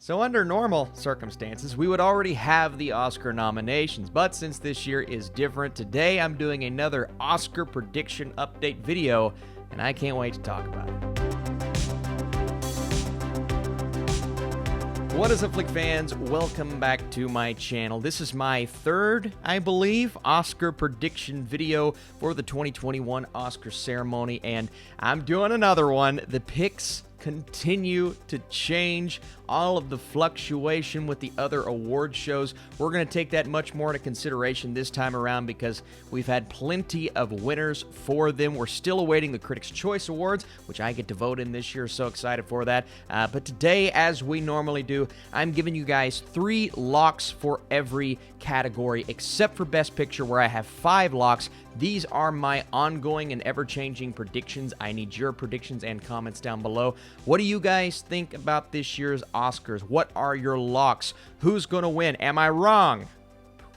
So under normal circumstances, we would already have the Oscar nominations, but since this year is different, today I'm doing another Oscar prediction update video, and I can't wait to talk about it. What is up, Flick fans? Welcome back to my channel. This is my third, I believe, Oscar prediction video for the 2021 Oscar ceremony, and I'm doing another one. The picks continue to change, all of the fluctuation with the other award shows. We're going to take that much more into consideration this time around because we've had plenty of winners for them. We're still awaiting the Critics' Choice Awards, which I get to vote in this year. So excited for that. But today, as we normally do, I'm giving you guys 3 locks for every category except for Best Picture, where I have 5 locks. These are my ongoing and ever-changing predictions. I need your predictions and comments down below. What do you guys think about this year's Oscars? What are your locks? Who's going to win? Am I wrong?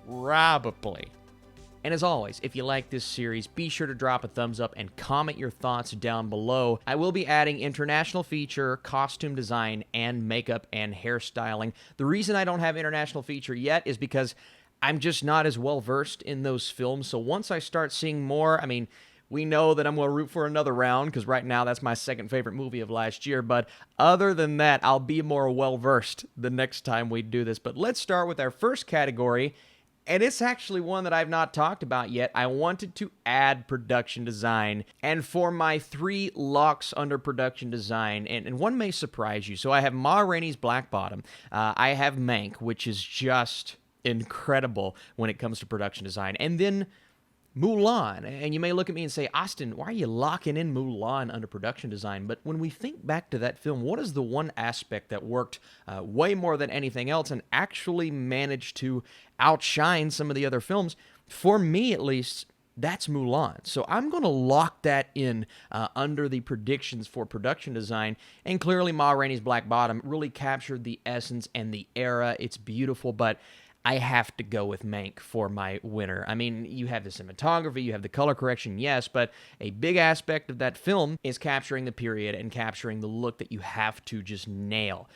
Probably. And as always, if you like this series, be sure to drop a thumbs up and comment your thoughts down below. I will be adding international feature, costume design, and makeup and hairstyling. The reason I don't have international feature yet is because I'm just not as well versed in those films. So once I start seeing more, we know that I'm going to root for another round because right now that's my second favorite movie of last year. But other than that, I'll be more well versed the next time we do this. But let's start with our first category. And it's actually one that I've not talked about yet. I wanted to add production design. And for my 3 locks under production design, and one may surprise you. So I have Ma Rainey's Black Bottom. I have Mank, which is just incredible when it comes to production design. And then Mulan. And you may look at me and say, Austin, why are you locking in Mulan under production design? But when we think back to that film, what is the one aspect that worked way more than anything else and actually managed to outshine some of the other films? For me, at least, that's Mulan. So I'm going to lock that in under the predictions for production design. And clearly, Ma Rainey's Black Bottom really captured the essence and the era. It's beautiful, but I have to go with Mank for my winner. You have the cinematography, you have the color correction, yes, but a big aspect of that film is capturing the period and capturing the look that you have to just nail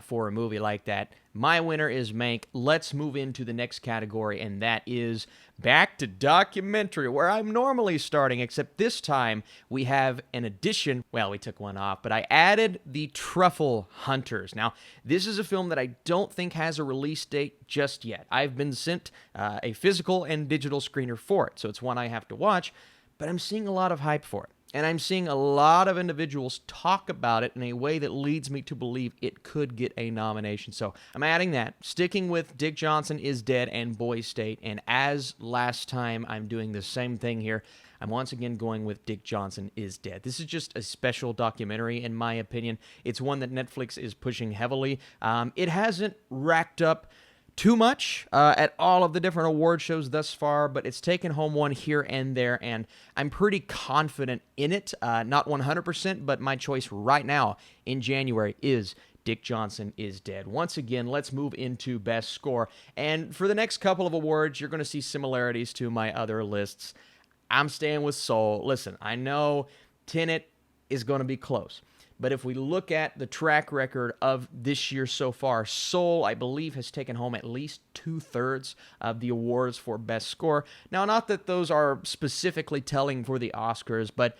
for a movie like that. My winner is Mank. Let's move into the next category, and that is back to documentary, where I'm normally starting, except this time we have an addition. Well, we took one off, but I added The Truffle Hunters. Now, this is a film that I don't think has a release date just yet. I've been sent a physical and digital screener for it, so it's one I have to watch, but I'm seeing a lot of hype for it. And I'm seeing a lot of individuals talk about it in a way that leads me to believe it could get a nomination. So I'm adding that, sticking with Dick Johnson Is Dead and Boy State. And as last time, I'm doing the same thing here. I'm once again going with Dick Johnson Is Dead. This is just a special documentary, in my opinion. It's one that Netflix is pushing heavily. It hasn't racked up too much at all of the different award shows thus far, but it's taken home one here and there, and I'm pretty confident in it. Not 100%, but my choice right now in January is Dick Johnson Is Dead. Once again, let's move into Best Score. And for the next couple of awards, you're going to see similarities to my other lists. I'm staying with Soul. Listen, I know Tenet is going to be close. But if we look at the track record of this year so far, Soul, I believe, has taken home at least 2/3 of the awards for Best Score. Now, not that those are specifically telling for the Oscars, but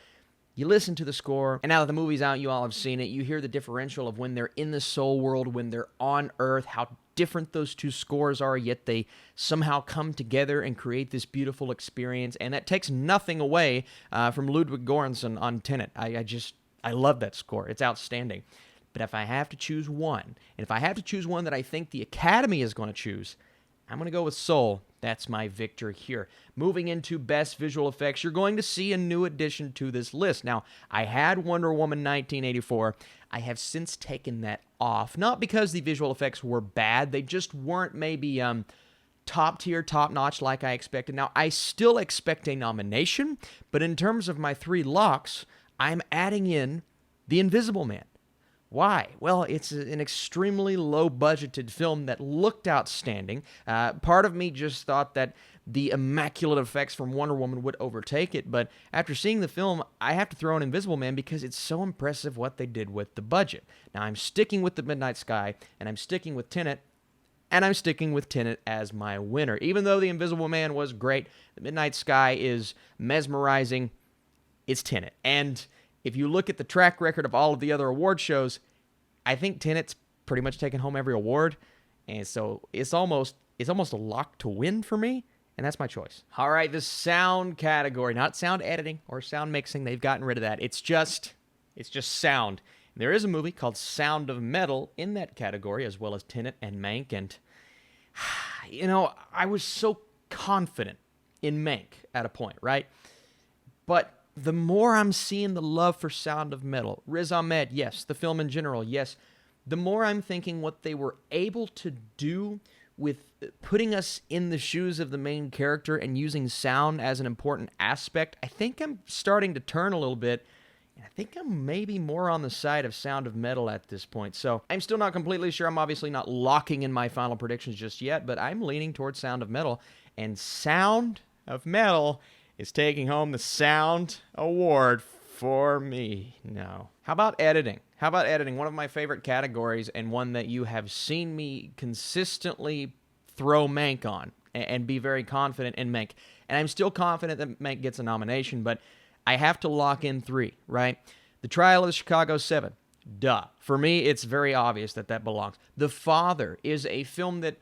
you listen to the score, and now that the movie's out, you all have seen it, you hear the differential of when they're in the Soul world, when they're on Earth, how different those 2 scores are, yet they somehow come together and create this beautiful experience, and that takes nothing away from Ludwig Göransson on Tenet. I love that score. It's outstanding. But if I have to choose one, and if I have to choose one that I think the Academy is going to choose, I'm going to go with Soul. That's my victor here. Moving into Best Visual Effects, you're going to see a new addition to this list. Now, I had Wonder Woman 1984. I have since taken that off. Not because the visual effects were bad. They just weren't maybe top tier, top notch like I expected. Now, I still expect a nomination, but in terms of my 3 locks, I'm adding in The Invisible Man. Why? Well, it's an extremely low-budgeted film that looked outstanding. Part of me just thought that the immaculate effects from Wonder Woman would overtake it, but after seeing the film, I have to throw in Invisible Man because it's so impressive what they did with the budget. Now, I'm sticking with The Midnight Sky, and I'm sticking with Tenet, and I'm sticking with Tenet as my winner. Even though The Invisible Man was great, The Midnight Sky is mesmerizing. It's Tenet. And if you look at the track record of all of the other award shows, I think Tenet's pretty much taken home every award. And so it's almost a lock to win for me, and that's my choice. All right, the sound category, not sound editing or sound mixing. They've gotten rid of that. It's just sound. There is a movie called Sound of Metal in that category, as well as Tenet and Mank. And, I was so confident in Mank at a point, right? But the more I'm seeing the love for Sound of Metal, Riz Ahmed, yes, the film in general, yes, the more I'm thinking what they were able to do with putting us in the shoes of the main character and using sound as an important aspect, I think I'm starting to turn a little bit. And I think I'm maybe more on the side of Sound of Metal at this point. So I'm still not completely sure. I'm obviously not locking in my final predictions just yet, but I'm leaning towards Sound of Metal. And Sound of Metal is taking home the Sound Award for me. No. How about editing? One of my favorite categories, and one that you have seen me consistently throw Mank on and be very confident in Mank. And I'm still confident that Mank gets a nomination, but I have to lock in 3, right? The Trial of the Chicago 7. Duh. For me, it's very obvious that belongs. The Father is a film that,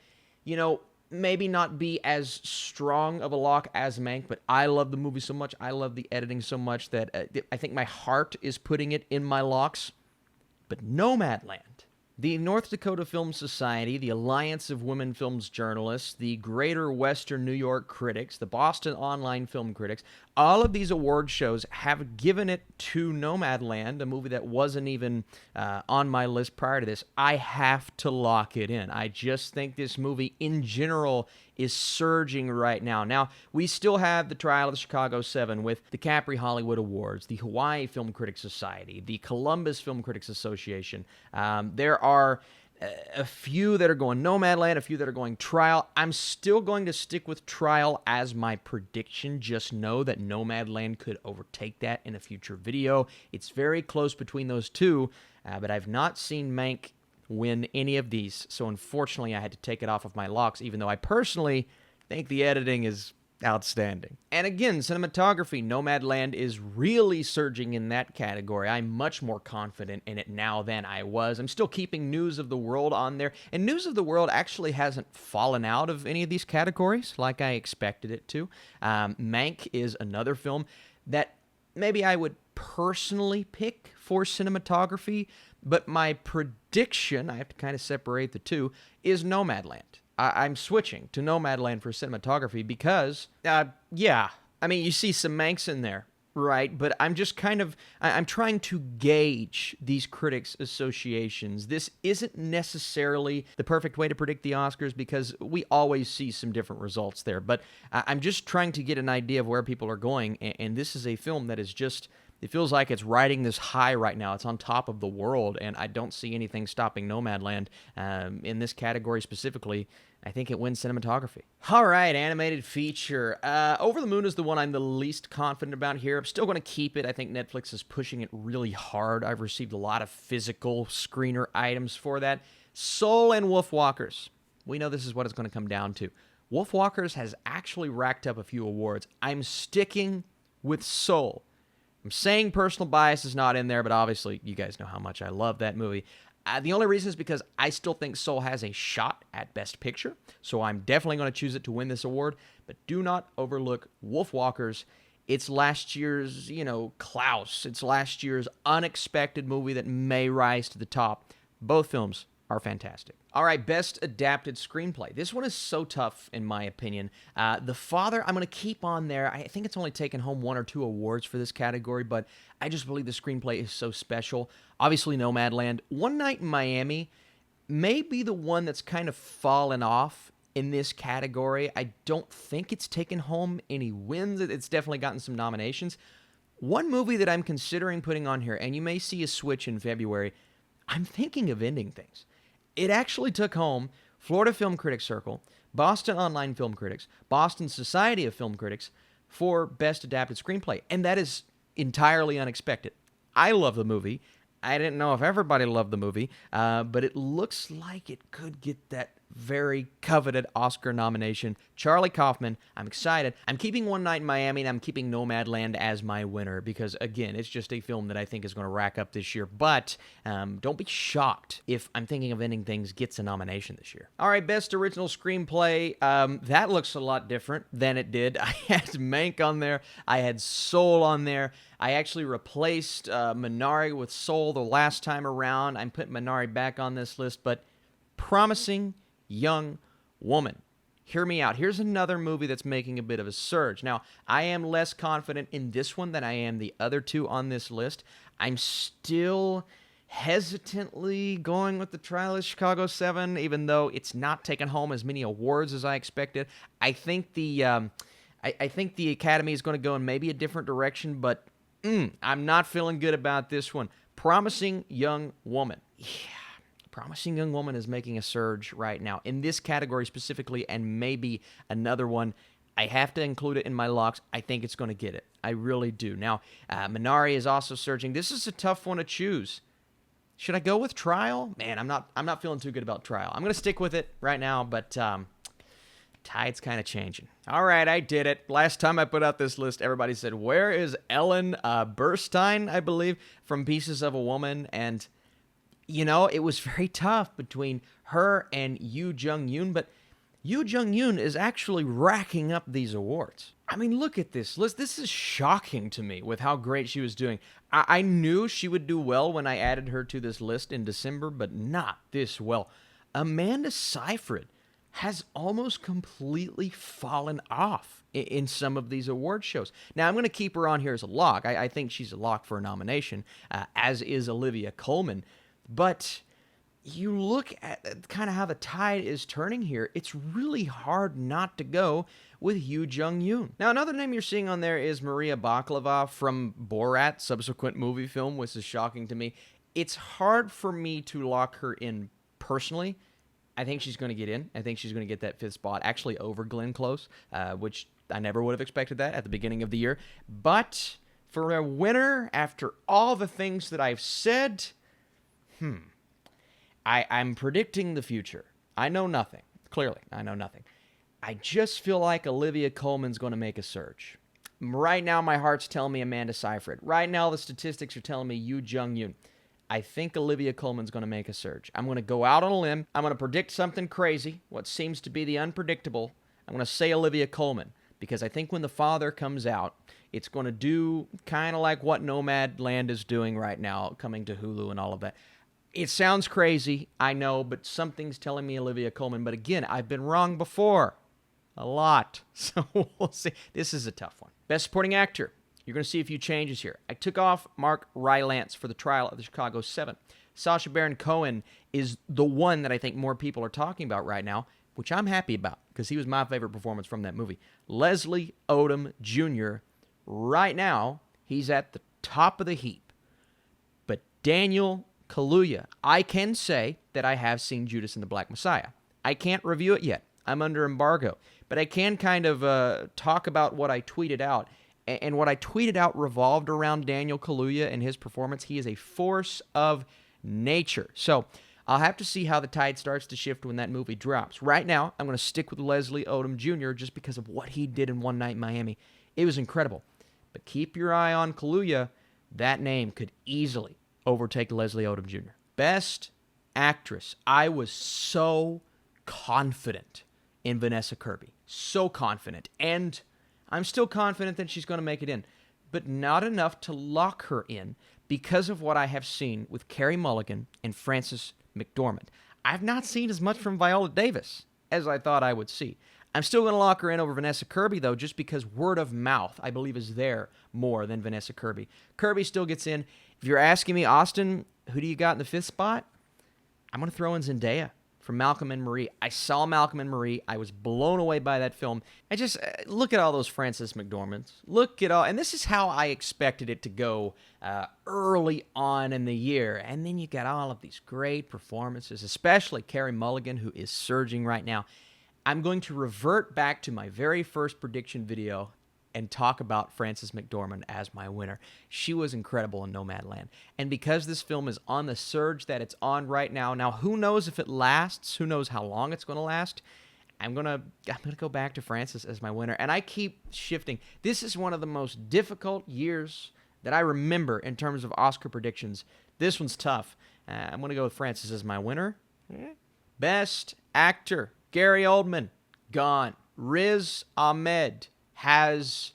maybe not be as strong of a lock as Mank, but I love the movie so much. I love the editing so much that I think my heart is putting it in my locks. But Nomadland. The North Dakota Film Society, the Alliance of Women Films Journalists, the Greater Western New York Critics, the Boston Online Film Critics, all of these award shows have given it to Nomadland, a movie that wasn't even on my list prior to this. I have to lock it in. I just think this movie in general is surging right now. Now, we still have the Trial of the Chicago 7 with the Capri Hollywood Awards, the Hawaii Film Critics Society, the Columbus Film Critics Association. There are a few that are going Nomadland, a few that are going Trial. I'm still going to stick with Trial as my prediction. Just know that Nomadland could overtake that in a future video. It's very close between those two, but I've not seen Mank win any of these, so unfortunately I had to take it off of my locks, even though I personally think the editing is outstanding. And again, cinematography, Nomadland is really surging in that category. I'm much more confident in it now than I was. I'm still keeping News of the World on there, and News of the World actually hasn't fallen out of any of these categories like I expected it to. Mank is another film that maybe I would personally pick for cinematography, but my prediction, I have to kind of separate the two, is Nomadland. I'm switching to Nomadland for cinematography because, you see some Manks in there, right? But I'm just I'm trying to gauge these critics' associations. This isn't necessarily the perfect way to predict the Oscars because we always see some different results there. But I'm just trying to get an idea of where people are going, and this is a film that is just... It feels like it's riding this high right now. It's on top of the world, and I don't see anything stopping Nomadland. In this category specifically, I think it wins cinematography. All right, animated feature. Over the Moon is the one I'm the least confident about here. I'm still going to keep it. I think Netflix is pushing it really hard. I've received a lot of physical screener items for that. Soul and Wolfwalkers. We know this is what it's going to come down to. Wolfwalkers has actually racked up a few awards. I'm sticking with Soul. I'm saying personal bias is not in there, but obviously you guys know how much I love that movie. The only reason is because I still think Soul has a shot at Best Picture, so I'm definitely going to choose it to win this award, but do not overlook Wolfwalkers. It's last year's, Klaus. It's last year's unexpected movie that may rise to the top. Both films are fantastic. All right, Best Adapted Screenplay. This one is so tough, in my opinion. The Father, I'm going to keep on there. I think it's only taken home 1 or 2 awards for this category, but I just believe the screenplay is so special. Obviously, Nomadland. One Night in Miami may be the one that's kind of fallen off in this category. I don't think it's taken home any wins. It's definitely gotten some nominations. One movie that I'm considering putting on here, and you may see a switch in February, I'm thinking of ending things. It actually took home Florida Film Critics Circle, Boston Online Film Critics, Boston Society of Film Critics for Best Adapted Screenplay. And that is entirely unexpected. I love the movie. I didn't know if everybody loved the movie, but it looks like it could get that very coveted Oscar nomination. Charlie Kaufman, I'm excited. I'm keeping One Night in Miami, and I'm keeping Nomadland as my winner because, again, it's just a film that I think is going to rack up this year. But don't be shocked if I'm thinking of Ending Things gets a nomination this year. All right, Best Original Screenplay. That looks a lot different than it did. I had Mank on there. I had Soul on there. I actually replaced Minari with Soul the last time around. I'm putting Minari back on this list, but Promising Young Woman. Hear me out. Here's another movie that's making a bit of a surge. Now, I am less confident in this one than I am the other two on this list. I'm still hesitantly going with the Trial of Chicago 7, even though it's not taken home as many awards as I expected. I think the Academy is going to go in maybe a different direction, but I'm not feeling good about this one. Promising Young Woman. Yeah. Promising Young Woman is making a surge right now in this category specifically, and maybe another one. I have to include it in my locks. I think it's going to get it. I really do. Now, Minari is also surging. This is a tough one to choose. Should I go with Trial? Man, I'm not feeling too good about Trial. I'm going to stick with it right now, but tide's kind of changing. All right, I did it. Last time I put out this list, everybody said, where is Ellen Burstyn, I believe, from Pieces of a Woman? And you know, it was very tough between her and Yoo Jung-yoon, but Yoo Jung-yoon is actually racking up these awards. I mean, look at this list. This is shocking to me with how great she was doing. I knew she would do well when I added her to this list in December, but not this well. Amanda Seyfried has almost completely fallen off in some of these award shows. Now, I'm going to keep her on here as a lock. I think she's a lock for a nomination, as is Olivia Colman. But you look at kind of how the tide is turning here, it's really hard not to go with Yoo Jung-yoon. Now, another name you're seeing on there is Maria Baklava from Borat, subsequent movie film, which is shocking to me. It's hard for me to lock her in personally. I think she's going to get in. I think she's going to get that fifth spot, actually over Glenn Close, which I never would have expected that at the beginning of the year. But for a winner, after all the things that I've said, I'm predicting the future. I know nothing. Clearly, I know nothing. I just feel like Olivia Colman's going to make a surge. Right now, my heart's telling me Amanda Seyfried. Right now, the statistics are telling me Yoo Jung-yoon. I think Olivia Colman's going to make a surge. I'm going to go out on a limb. I'm going to predict something crazy, what seems to be the unpredictable. I'm going to say Olivia Colman, because I think when The Father comes out, it's going to do kind of like what Nomadland is doing right now, coming to Hulu and all of that. It sounds crazy, I know, but something's telling me Olivia Colman. But again, I've been wrong before. A lot. So we'll see. This is a tough one. Best Supporting Actor. You're going to see a few changes here. I took off Mark Rylance for the Trial of the Chicago 7. Sacha Baron Cohen is the one that I think more people are talking about right now, which I'm happy about because he was my favorite performance from that movie. Leslie Odom Jr., right now, he's at the top of the heap. But Daniel Kaluuya, I can say that I have seen Judas and the Black Messiah. I can't review it yet. I'm under embargo. But I can kind of talk about what I tweeted out. And what I tweeted out revolved around Daniel Kaluuya and his performance. He is a force of nature. So I'll have to see how the tide starts to shift when that movie drops. Right now, I'm going to stick with Leslie Odom Jr. just because of what he did in One Night in Miami. It was incredible. But keep your eye on Kaluuya. That name could easily overtake Leslie Odom Jr. Best Actress. I was so confident in Vanessa Kirby. So confident. And I'm still confident that she's going to make it in. But not enough to lock her in because of what I have seen with Carey Mulligan and Frances McDormand. I've not seen as much from Viola Davis as I thought I would see. I'm still going to lock her in over Vanessa Kirby, though, just because word of mouth, I believe, is there more than Vanessa Kirby. Kirby still gets in. If you're asking me, Austin, who do you got in the fifth spot? I'm going to throw in Zendaya. from Malcolm and Marie. I saw Malcolm and Marie. I was blown away by that film. I just, look at all those Frances McDormands. Look at all, and this is how I expected it to go early on in the year. And then you got all of these great performances, especially Carey Mulligan, who is surging right now. I'm going to revert back to my very first prediction video and talk about Frances McDormand as my winner. She was incredible in Nomadland. And because this film is on the surge that it's on right now, who knows if it lasts? Who knows how long it's going to last? I'm gonna go back to Frances as my winner. And I keep shifting. This is one of the most difficult years that I remember in terms of Oscar predictions. This one's tough. I'm going to go with Frances as my winner. Best Actor, Gary Oldman, gone. Riz Ahmed has,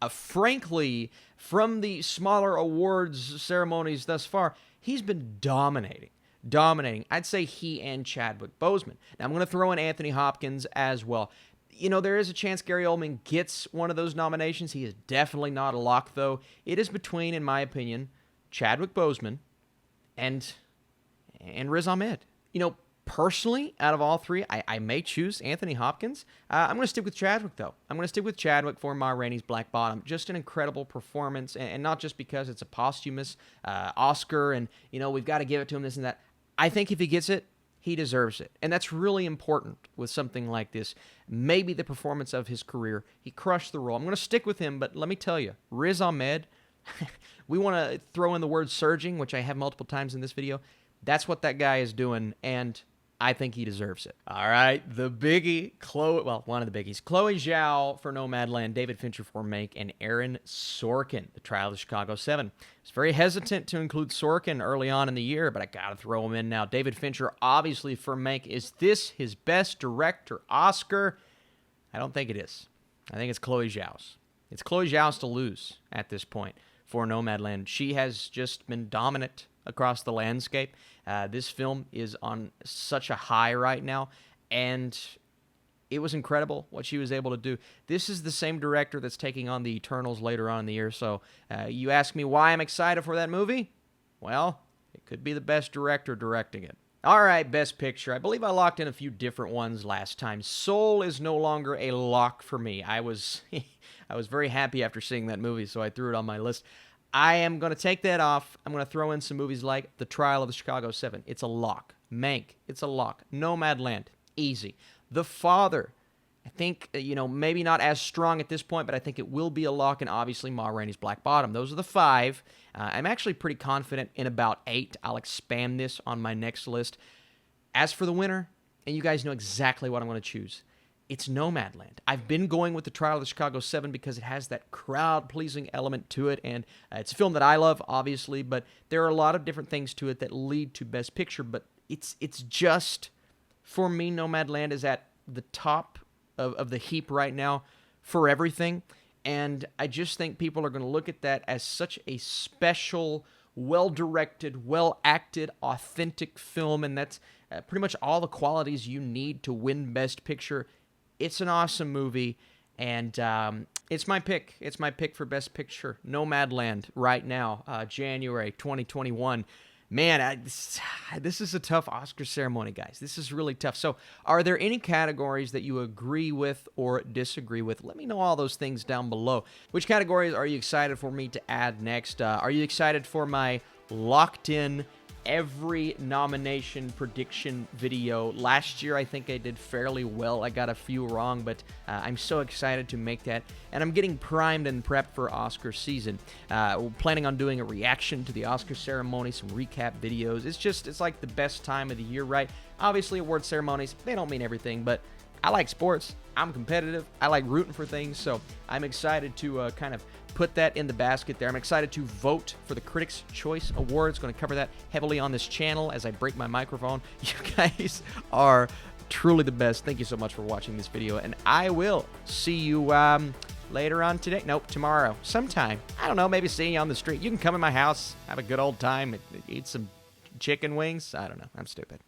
frankly, from the smaller awards ceremonies thus far, he's been dominating. I'd say he and Chadwick Boseman. Now, I'm going to throw in Anthony Hopkins as well. You know, there is a chance Gary Oldman gets one of those nominations. He is definitely not a lock, though. It is between, in my opinion, Chadwick Boseman and Riz Ahmed. You know, personally, out of all three, I may choose Anthony Hopkins. I'm going to stick with Chadwick, though. I'm going to stick with Chadwick for Ma Rainey's Black Bottom. Just an incredible performance, and not just because it's a posthumous Oscar, and, you know, we've got to give it to him, this and that. I think if he gets it, he deserves it. And that's really important with something like this. Maybe the performance of his career. He crushed the role. I'm going to stick with him, but let me tell you, Riz Ahmed, we want to throw in the word surging, which I have multiple times in this video. That's what that guy is doing, and I think he deserves it. All right, the biggie, one of the biggies. Chloe Zhao for Nomadland, David Fincher for Mank, and Aaron Sorkin, The Trial of the Chicago 7. I was very hesitant to include Sorkin early on in the year, but I got to throw him in now. David Fincher, obviously, for Mank. Is this his best director Oscar? I don't think it is. I think it's Chloe Zhao's. It's Chloe Zhao's to lose at this point for Nomadland. She has just been dominant across the landscape. This film is on such a high right now, and it was incredible what she was able to do. This is the same director that's taking on the Eternals later on in the year, so you ask me why I'm excited for that movie? Well, it could be the best director directing it. All right, Best Picture. I believe I locked in a few different ones last time. Soul is no longer a lock for me. I was very happy after seeing that movie, so I threw it on my list. I am going to take that off. I'm going to throw in some movies like The Trial of the Chicago 7. It's a lock. Mank. It's a lock. Nomadland. Easy. The Father. I think, maybe not as strong at this point, but I think it will be a lock, and obviously Ma Rainey's Black Bottom. Those are the 5. I'm actually pretty confident in about 8. I'll expand this on my next list. As for the winner, and you guys know exactly what I'm going to choose, it's Nomadland. I've been going with The Trial of the Chicago 7 because it has that crowd-pleasing element to it, and it's a film that I love, obviously, but there are a lot of different things to it that lead to Best Picture, but it's just, for me, Nomadland is at the top of the heap right now for everything, and I just think people are going to look at that as such a special, well-directed, well-acted, authentic film, and that's pretty much all the qualities you need to win Best Picture. It's an awesome movie, and it's my pick. It's my pick for Best Picture, Nomadland, right now, January 2021. Man, this is a tough Oscar ceremony, guys. This is really tough. So are there any categories that you agree with or disagree with? Let me know all those things down below. Which categories are you excited for me to add next? Are you excited for my locked-in every nomination prediction video? Last year, I think I did fairly well. I got a few wrong, but I'm so excited to make that, and I'm getting primed and prepped for Oscar season. We're planning on doing a reaction to the Oscar ceremony, some recap videos. It's like the best time of the year, right? Obviously, award ceremonies, they don't mean everything, but I like sports. I'm competitive. I like rooting for things, so I'm excited to kind of put that in the basket there. I'm excited to vote for the Critics' Choice Awards. Going to cover that heavily on this channel as I break my microphone. You guys are truly the best. Thank you so much for watching this video, and I will see you later on today. Nope, tomorrow. Sometime. I don't know, maybe seeing you on the street. You can come in my house, have a good old time, eat some chicken wings. I don't know. I'm stupid.